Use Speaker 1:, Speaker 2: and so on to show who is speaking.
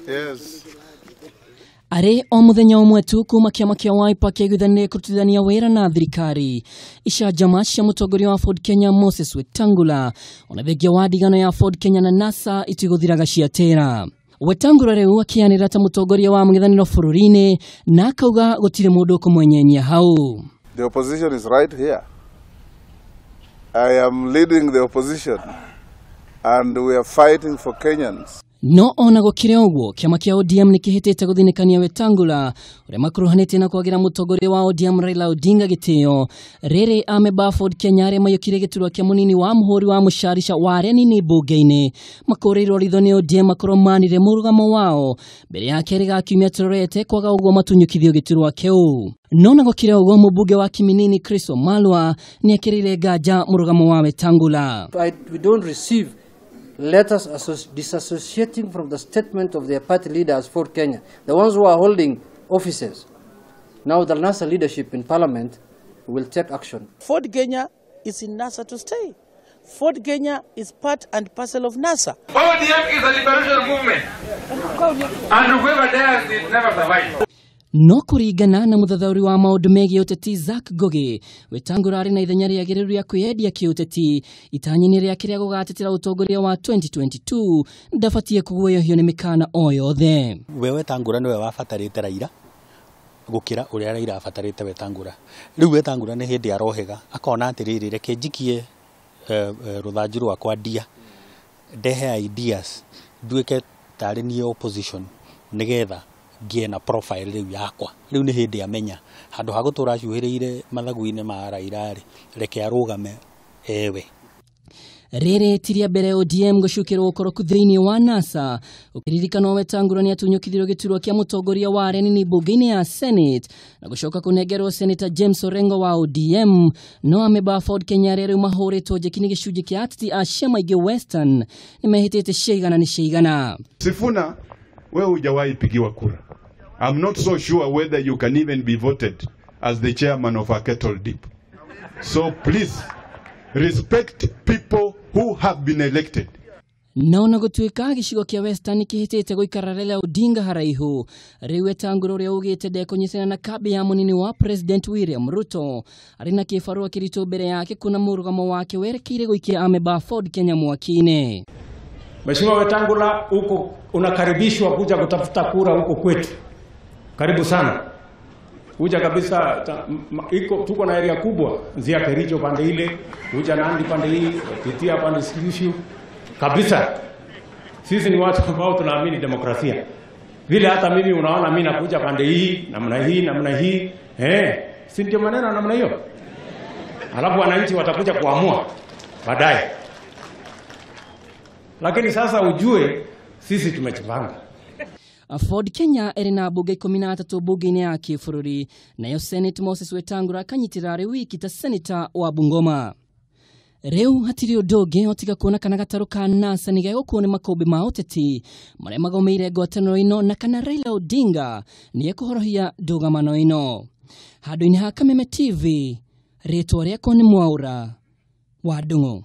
Speaker 1: Yes.
Speaker 2: Are o muthenya umwe tu kuma kiama kia Wiper kĩiguithania kurutithania wira na thirikari. Icanjama cia mutongoria wa Ford Kenya Moses Wetangula ona thengia wa ndigano ya Ford Kenya na NASA itigũthiraga ciatera. Wetangula rĩu akĩanĩrĩra ta mutongoria wa mung'ethaniro bururi-ini na akauga gũtirĩ mũndũ kũmwenyenya hau.
Speaker 1: The opposition is right here. I am leading the opposition and we are fighting for Kenyans.
Speaker 2: No ona gũkĩrĩ ũguo kiama kia ODM nĩkĩhĩtĩte gũthinĩkania Wetangula ũrĩa makuruhanĩtie na kwagira mutongoria wa ODM Raila Odinga gĩtĩo. Rĩrĩ ameba Ford Kenya arĩa maiyũkire gĩturwa kĩa mũnini wa mũhũri wa mũcarica wa arĩa nini mbunge-inĩ makũrĩirwo ritho nĩ ODM makũrũmanire mũrugamo wao mbere ya kerĩ ga kiumia tũrorete kwaga ũguo matunyũkithio gĩturwa kĩu. No na gũkĩrĩ ũguo mũmbunge wa Kiminini Chris Malwa nĩekĩrĩire nganja mũrugamo wa Wetangula.
Speaker 3: We don't receive letters disassociating from the statement of their party leaders for Kenya, the ones who are holding offices. Now the NASA leadership in parliament will take action.
Speaker 4: Ford Kenya is in NASA to stay. Ford Kenya is part and parcel of NASA.
Speaker 5: ODM is a liberation movement. And whoever dares it never survive.
Speaker 2: No kũringana na mũthathaũri wa maũndũ megiĩ ũteti Zach Goge, Wetangula arĩ na ithenya rĩagĩrĩru rĩa kwĩyendia kĩũteti itanya-inĩ rĩake rĩa gũgatetera ũtongoria wa 2022 ndabatiĩ kũguoyohio nĩ mikaana o yothe.
Speaker 6: We Wetangula nĩwe wabatarĩte Raila gũkĩra ũrĩa Raila abatarĩte Wetangula. Rĩu Wetangula nĩ hĩndĩ arohega akona atĩrĩrĩ reke njikie rũthanju rwakwa ndia ndehe ideas nduĩke tarĩ niĩ opposition nĩgetha ngie na profile rĩu yakwa. Rĩu nĩ hĩndĩ amenya handũ ha gũtũra acuhĩrĩire mathagu-inĩ ma Raila reke arũgame ewe.
Speaker 2: Rĩrĩ tiria mbere ODM gũcukĩrwo ũkoroku thĩinĩ wa NASA ũkĩririkana Wetangula nĩ atunyũkithirio gĩturwa kĩa mũtongoria wa arĩa nini mbunge-inĩ ya Senate na gũcoka kũnengerwo Senator James Orengo wa ODM. No ameba Ford Kenya rĩu mahũrĩtwo njeki nĩ gĩcunjĩ kĩa ateti a ciama ingĩ Western nĩmehĩtĩte ciigana nĩ ciigana.
Speaker 7: Sifuna, wewe hujawahi pigiwa kura. I'm not so sure whether you can even be voted as the chairman of a kettle dip. So please respect people who have been elected.
Speaker 2: No na gũtuĩka gĩcigo kĩa Western kĩhĩtĩte gũikara Raila Odinga haraihu. Rĩu Wetangula ũrĩa ugĩte ndekũnyitana na kambi ya mũnini wa President William Ruto arĩ na kĩbarũa kĩritũ mbere yake kuna mũrugamo wake werekeire gũikia ameba Ford Kenya mwaki-inĩ.
Speaker 8: Mheshimiwa Wetangula, huko unakaribishwa kuja kutafuta kura huko kwetu. Karibu sana. Kuja kabisa, tuko na area kubwa, Nzia Kericho pande ile, kuja Nandi pande hii, Kitia pande Sishu. Kabisa. Sisi ni watu ambao tunaamini demokrasia. Vile hata mimi unaona mimi nakuja pande hii, namna hii. Si ndio maneno namna hiyo? Alafu wananchi watakuja kuamua baadaye. Lakini sasa ujue sisi tumejipanga.
Speaker 2: Ford Kenya ĩrĩ na mbunge 13 mbunge-inĩ ya kĩbũrũri, nayo Senate Moses Wetangula akanyitĩrĩra rĩu wiki ta senator wa Bungoma. Rĩu hatirĩ ũndũ ũngĩ ũtiga kuona kana gatarũ ka NASA nĩ gegũkuo nĩ makũmbĩ ma ũteti marĩa magomeire ngwatanĩro ĩno na kana Raila Odinga nĩ ekũhorohia ndũgamano ĩno. Handũ-inĩ ha Kameme TV, rĩtwa rĩakwa nĩ Mwaura wa Ndung'u.